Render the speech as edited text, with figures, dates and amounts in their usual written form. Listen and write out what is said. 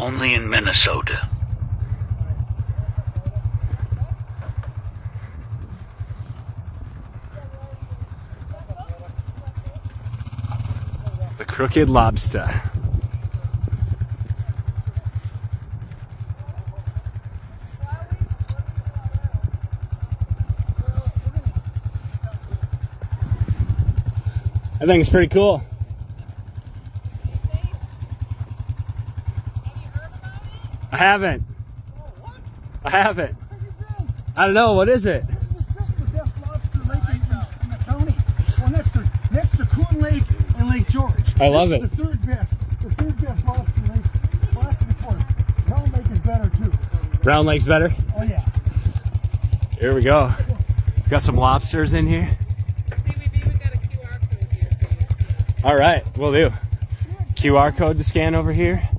Only in Minnesota. The Crooked Lobster. I think it's pretty cool. I haven't. I haven't. I don't know. What is it? This is the best lobster lake in the county. Well, next to Coon Lake and Lake George. I love it. The third best lobster lake. Last before. Round Lake is better too. Round Lake's better? Oh yeah. Here we go. Got some lobsters in here. See, we've even got a QR code here for you. All right, we'll do. QR code to scan over here.